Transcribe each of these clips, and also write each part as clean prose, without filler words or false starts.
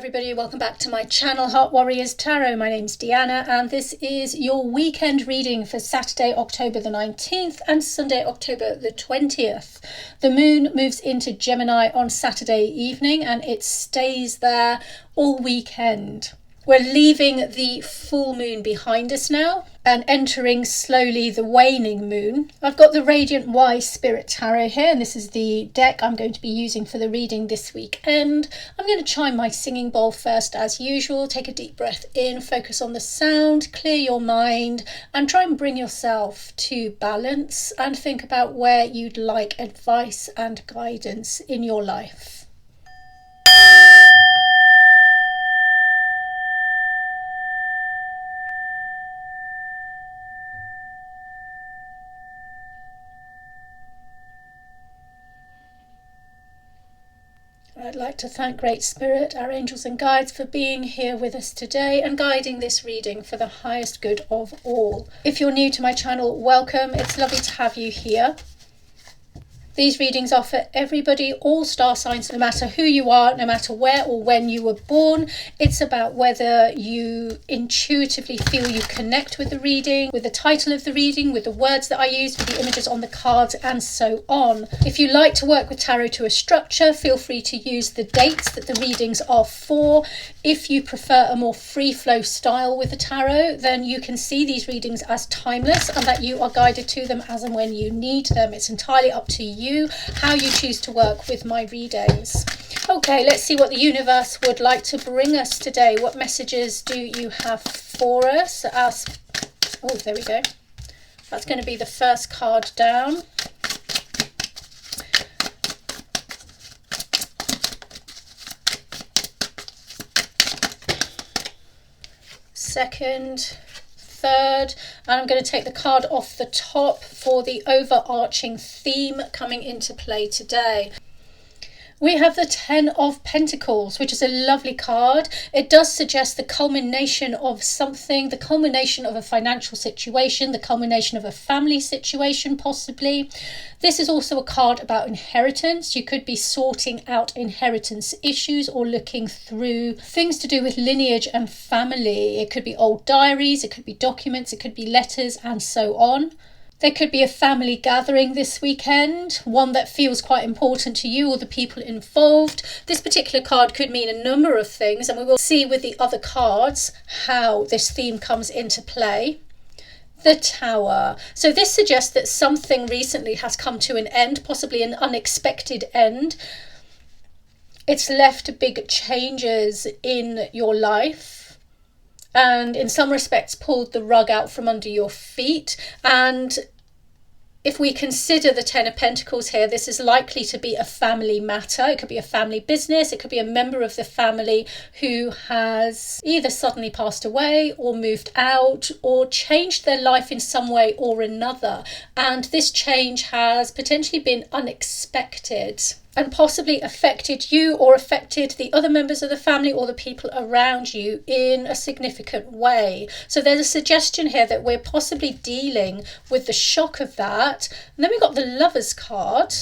everybody, welcome back to my channel Heart Warriors Tarot. My name's Deanna and this is your weekend reading for Saturday, October the 19th and Sunday, October the 20th. The moon moves into Gemini on Saturday evening and it stays there all weekend. We're leaving the full moon behind us now and entering slowly the waning moon. I've got the Radiant Wise Spirit Tarot here, and this is the deck I'm going to be using for the reading this weekend. I'm going to chime my singing bowl first as usual. Take a deep breath in, focus on the sound, clear your mind and try and bring yourself to balance and think about where you'd like advice and guidance in your life. I'd like to thank Great Spirit, our angels and guides, for being here with us today and guiding this reading for the highest good of all. If you're new to my channel, welcome. It's lovely to have you here. These readings are for everybody, all star signs, no matter who you are, no matter where or when you were born. It's about whether you intuitively feel you connect with the reading, with the title of the reading, with the words that I use, with the images on the cards, and so on. If you like to work with tarot to a structure, feel free to use the dates that the readings are for. If you prefer a more free flow style with the tarot, then you can see these readings as timeless and that you are guided to them as and when you need them. It's entirely up to you how you choose to work with my readings. Okay, let's see what the universe would like to bring us today. What messages do you have for us? Oh, there we go. That's going to be the first card down. Second, third, and I'm going to take the card off the top for the overarching theme coming into play today. We have the Ten of Pentacles, which is a lovely card. It does suggest the culmination of something, the culmination of a financial situation, the culmination of a family situation, possibly. This is also a card about inheritance. You could be sorting out inheritance issues or looking through things to do with lineage and family. It could be old diaries, it could be documents, it could be letters, and so on. There could be a family gathering this weekend, one that feels quite important to you or the people involved. This particular card could mean a number of things, and we will see with the other cards how this theme comes into play. The Tower. So this suggests that something recently has come to an end, possibly an unexpected end. It's left big changes in your life, and in some respects pulled the rug out from under your feet. And if we consider the Ten of Pentacles here, this is likely to be a family matter. It could be a family business. It could be a member of the family who has either suddenly passed away or moved out or changed their life in some way or another. And this change has potentially been unexpected and possibly affected you or affected the other members of the family or the people around you in a significant way. So there's a suggestion here that we're possibly dealing with the shock of that. And then we've got the Lovers card,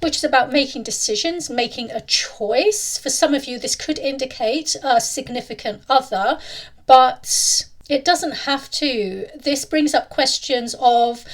which is about making decisions, making a choice. For some of you, this could indicate a significant other, but it doesn't have to. This brings up questions of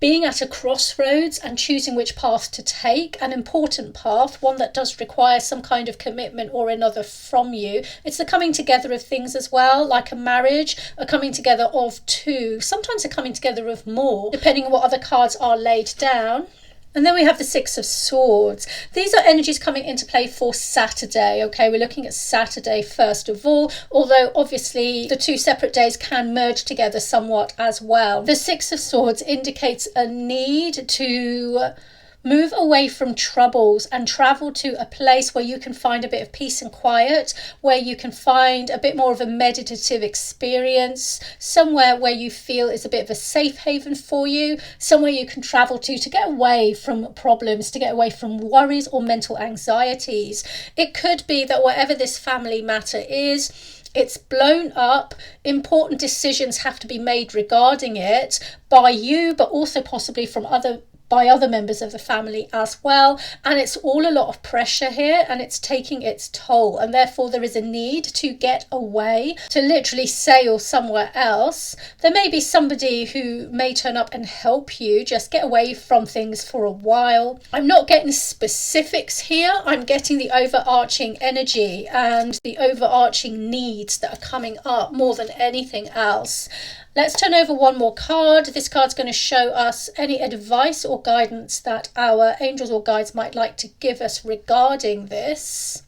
being at a crossroads and choosing which path to take, an important path, one that does require some kind of commitment or another from you. It's the coming together of things as well, like a marriage, a coming together of two, sometimes a coming together of more, depending on what other cards are laid down. And then we have the Six of Swords. These are energies coming into play for Saturday. Okay, we're looking at Saturday first of all, although obviously the two separate days can merge together somewhat as well. The Six of Swords indicates a need to move away from troubles and travel to a place where you can find a bit of peace and quiet, where you can find a bit more of a meditative experience, somewhere where you feel is a bit of a safe haven for you, somewhere you can travel to get away from problems, to get away from worries or mental anxieties. It could be that whatever this family matter is, it's blown up. Important decisions have to be made regarding it by you, but also possibly from other by other members of the family as well, and it's all a lot of pressure here, and it's taking its toll, and therefore there is a need to get away, to literally sail somewhere else. There may be somebody who may turn up and help you just get away from things for a while. I'm not getting specifics here, I'm getting the overarching energy and the overarching needs that are coming up more than anything else. Let's turn over one more card. This card's going to show us any advice or guidance that our angels or guides might like to give us regarding this.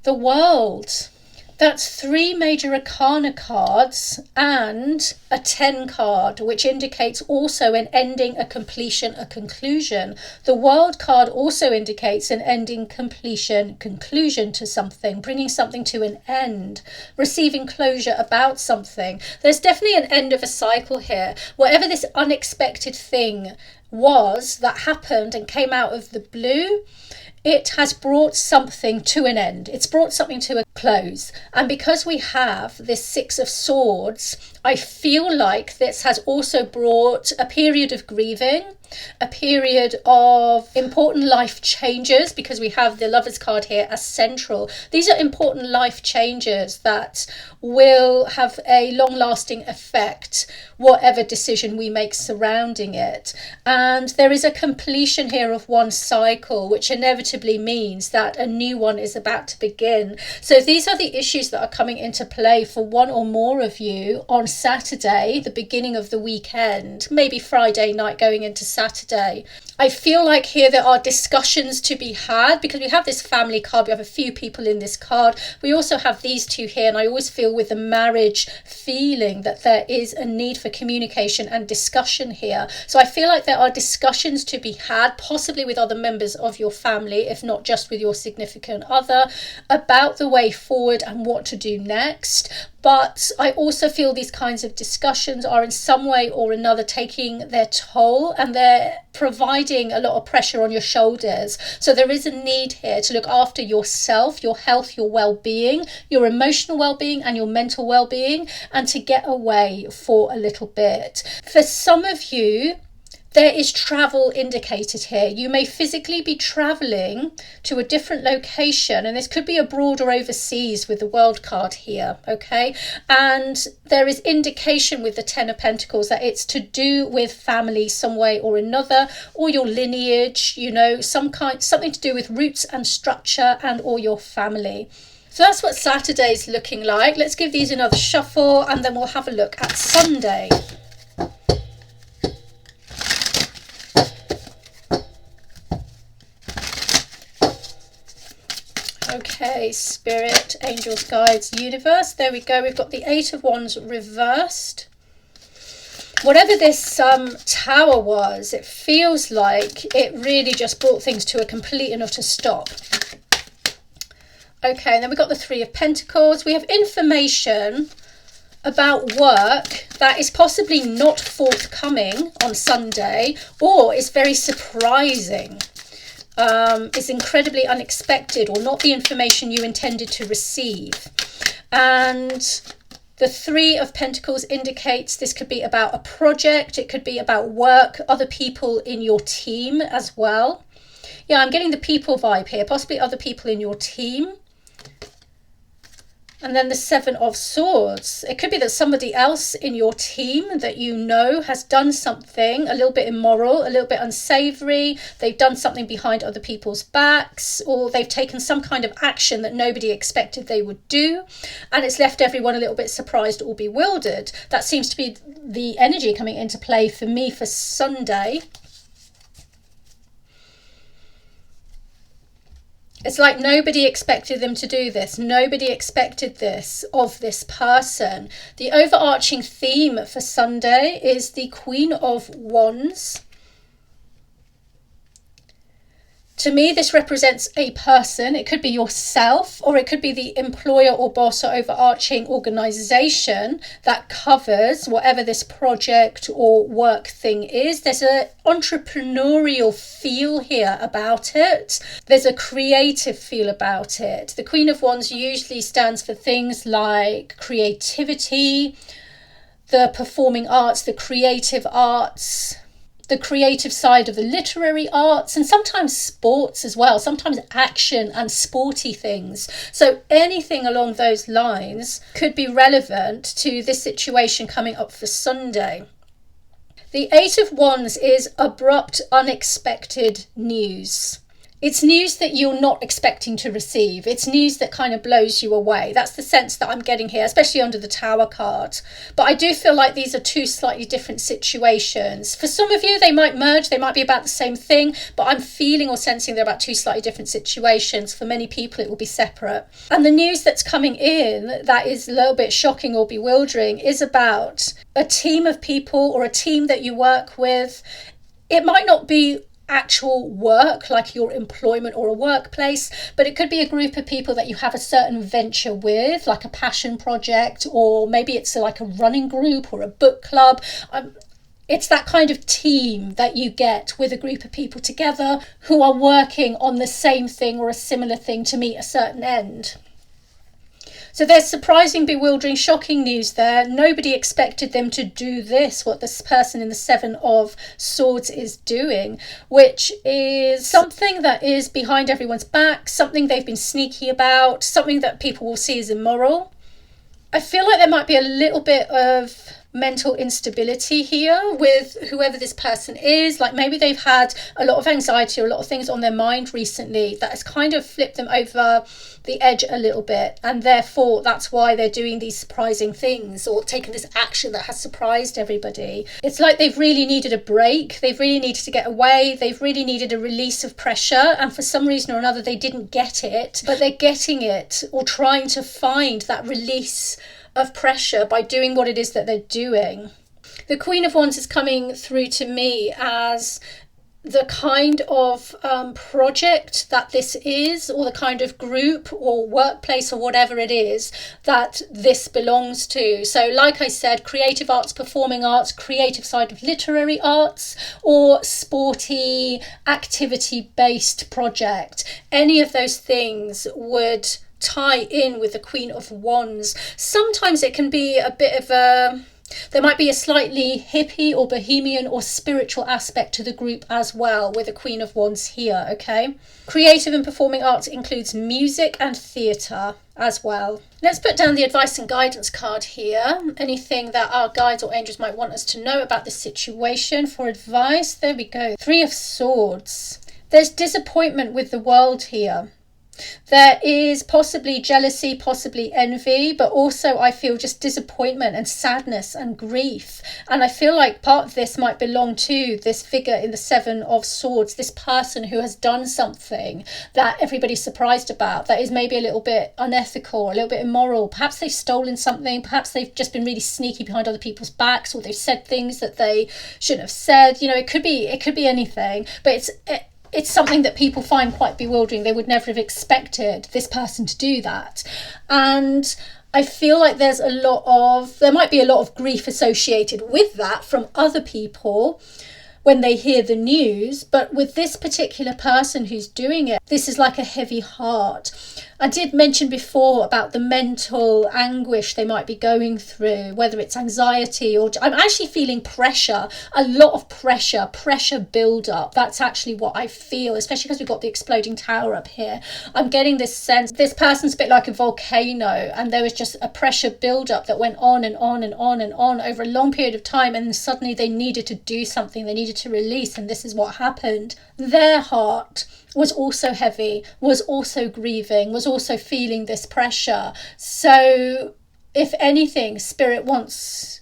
The World. That's 3 major arcana cards and a 10 card, which indicates also an ending, a completion, a conclusion. The World card also indicates an ending, completion, conclusion to something, bringing something to an end, receiving closure about something. There's definitely an end of a cycle here. Whatever this unexpected thing was that happened and came out of the blue, it has brought something to an end. It's brought something to a close. And because we have this 6 of Swords, I feel like this has also brought a period of grieving, a period of important life changes, because we have the Lovers card here as central. These are important life changes that will have a long-lasting effect, whatever decision we make surrounding it. And there is a completion here of one cycle, which inevitably means that a new one is about to begin. So these are the issues that are coming into play for one or more of you on Saturday, the beginning of the weekend, maybe Friday night going into Saturday. I feel like here there are discussions to be had, because we have this family card, we have a few people in this card, we also have these 2 here, and I always feel with the marriage feeling that there is a need for communication and discussion here. So I feel like there are discussions to be had, possibly with other members of your family, if not just with your significant other, about the way forward and what to do next. But I also feel these kinds of discussions are in some way or another taking their toll, and they're providing a lot of pressure on your shoulders. So there is a need here to look after yourself, your health, your well-being, your emotional well-being and your mental well-being, and to get away for a little bit. For some of you, there is travel indicated here. You may physically be travelling to a different location, and this could be abroad or overseas with the World card here, okay? And there is indication with the 10 of Pentacles that it's to do with family some way or another, or your lineage, you know, something to do with roots and structure and or your family. So that's what Saturday's looking like. Let's give these another shuffle, and then we'll have a look at Sunday. Okay, Spirit, Angels, Guides, Universe. There we go. We've got the 8 of Wands reversed. Whatever this tower was, it feels like it really just brought things to a complete and utter stop. Okay, and then we've got the 3 of Pentacles. We have information about work that is possibly not forthcoming on Sunday, or is very surprising. Is incredibly unexpected, or not the information you intended to receive. And the 3 of Pentacles indicates this could be about a project, it could be about work, other people in your team as well. Yeah, I'm getting the people vibe here, possibly other people in your team. And then the 7 of Swords. It could be that somebody else in your team that you know has done something a little bit immoral, a little bit unsavory. They've done something behind other people's backs, or they've taken some kind of action that nobody expected they would do. And it's left everyone a little bit surprised or bewildered. That seems to be the energy coming into play for me for Sunday. It's like nobody expected them to do this. Nobody expected this of this person. The overarching theme for Sunday is the Queen of Wands. To me, this represents a person. It could be yourself, or it could be the employer or boss or overarching organisation that covers whatever this project or work thing is. There's an entrepreneurial feel here about it. There's a creative feel about it. The Queen of Wands usually stands for things like creativity, the performing arts, the creative arts, the creative side of the literary arts, and sometimes sports as well, sometimes action and sporty things. So anything along those lines could be relevant to this situation coming up for Sunday. The Eight of Wands is abrupt, unexpected news. It's news that you're not expecting to receive. It's news that kind of blows you away. That's the sense that I'm getting here, especially under the Tower card. But I do feel like these are two slightly different situations. For some of you, they might merge. They might be about the same thing. But I'm feeling or sensing they're about two slightly different situations. For many people, it will be separate. And the news that's coming in that is a little bit shocking or bewildering is about a team of people or a team that you work with. It might not be actual work like your employment or a workplace, but it could be a group of people that you have a certain venture with, like a passion project, or maybe it's like a running group or a book club. It's that kind of team that you get with a group of people together who are working on the same thing or a similar thing to meet a certain end. So there's surprising, bewildering, shocking news there. Nobody expected them to do this, what this person in the Seven of Swords is doing, which is something that is behind everyone's back, something they've been sneaky about, something that people will see as immoral. I feel like there might be a little bit of mental instability here with whoever this person is. Like maybe they've had a lot of anxiety or a lot of things on their mind recently that has kind of flipped them over the edge a little bit, and therefore that's why they're doing these surprising things or taking this action that has surprised everybody. It's like they've really needed a break, they've really needed to get away, they've really needed a release of pressure, and for some reason or another they didn't get it, but they're getting it or trying to find that release of pressure by doing what it is that they're doing. The Queen of Wands is coming through to me as the kind of project that this is, or the kind of group or workplace or whatever it is that this belongs to. So like I said, creative arts, performing arts, creative side of literary arts, or sporty activity based project. Any of those things would tie in with the Queen of Wands. Sometimes it can be a bit of there might be a slightly hippie or bohemian or spiritual aspect to the group as well with the Queen of Wands here, okay? Creative and performing arts includes music and theatre as well. Let's put down the advice and guidance card here. Anything that our guides or angels might want us to know about this situation for advice. There we go. Three of Swords. There's disappointment with the world here. There is possibly jealousy, possibly envy, but also I feel just disappointment and sadness and grief. And I feel like part of this might belong to this figure in the Seven of Swords, this person who has done something that everybody's surprised about, that is maybe a little bit unethical, a little bit immoral. Perhaps they've stolen something, perhaps they've just been really sneaky behind other people's backs, or they've said things that they shouldn't have said. You know, it could be anything, but it's something that people find quite bewildering. They would never have expected this person to do that. And I feel like there might be a lot of grief associated with that from other people when they hear the news. But with this particular person who's doing it, this is like a heavy heart. I did mention before about the mental anguish they might be going through, whether it's anxiety or I'm actually feeling pressure, a lot of pressure build up. That's actually what I feel, especially because we've got the exploding tower up here. I'm getting this sense this person's a bit like a volcano, and there was just a pressure build up that went on and on and on and on over a long period of time, and then suddenly they needed to do something, they needed to release, and this is what happened. Their heart was also heavy, was also grieving, was also feeling this pressure. So if anything, Spirit wants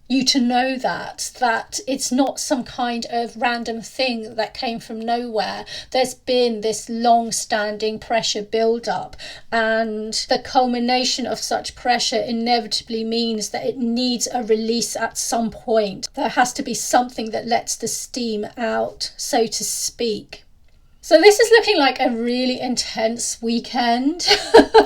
you to know that it's not some kind of random thing that came from nowhere. There's been this long-standing pressure build-up, and the culmination of such pressure inevitably means that it needs a release at some point. There has to be something that lets the steam out, so to speak. So this is looking like a really intense weekend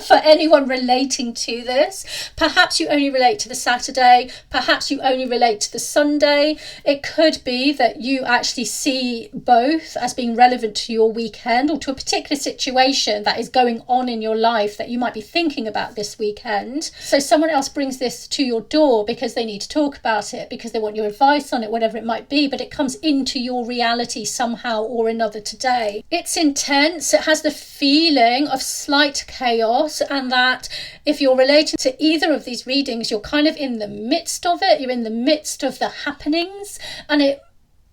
for anyone relating to this. Perhaps you only relate to the Saturday, perhaps you only relate to the Sunday. It could be that you actually see both as being relevant to your weekend or to a particular situation that is going on in your life that you might be thinking about this weekend. So someone else brings this to your door because they need to talk about it, because they want your advice on it, whatever it might be, but it comes into your reality somehow or another today. It's intense, it has the feeling of slight chaos, and that if you're relating to either of these readings, you're kind of in the midst of it, you're in the midst of the happenings, and it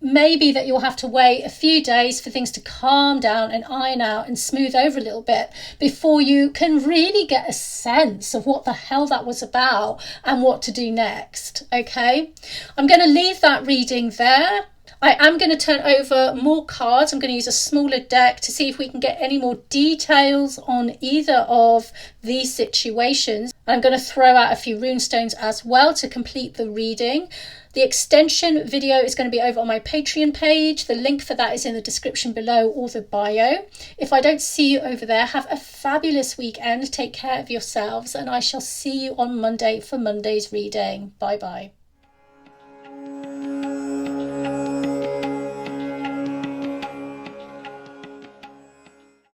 may be that you'll have to wait a few days for things to calm down and iron out and smooth over a little bit before you can really get a sense of what the hell that was about and what to do next. Okay, I'm going to leave that reading there. I am going to turn over more cards. I'm going to use a smaller deck to see if we can get any more details on either of these situations. I'm going to throw out a few runestones as well to complete the reading. The extension video is going to be over on my Patreon page. The link for that is in the description below or the bio. If I don't see you over there, have a fabulous weekend. Take care of yourselves, and I shall see you on Monday for Monday's reading. Bye bye.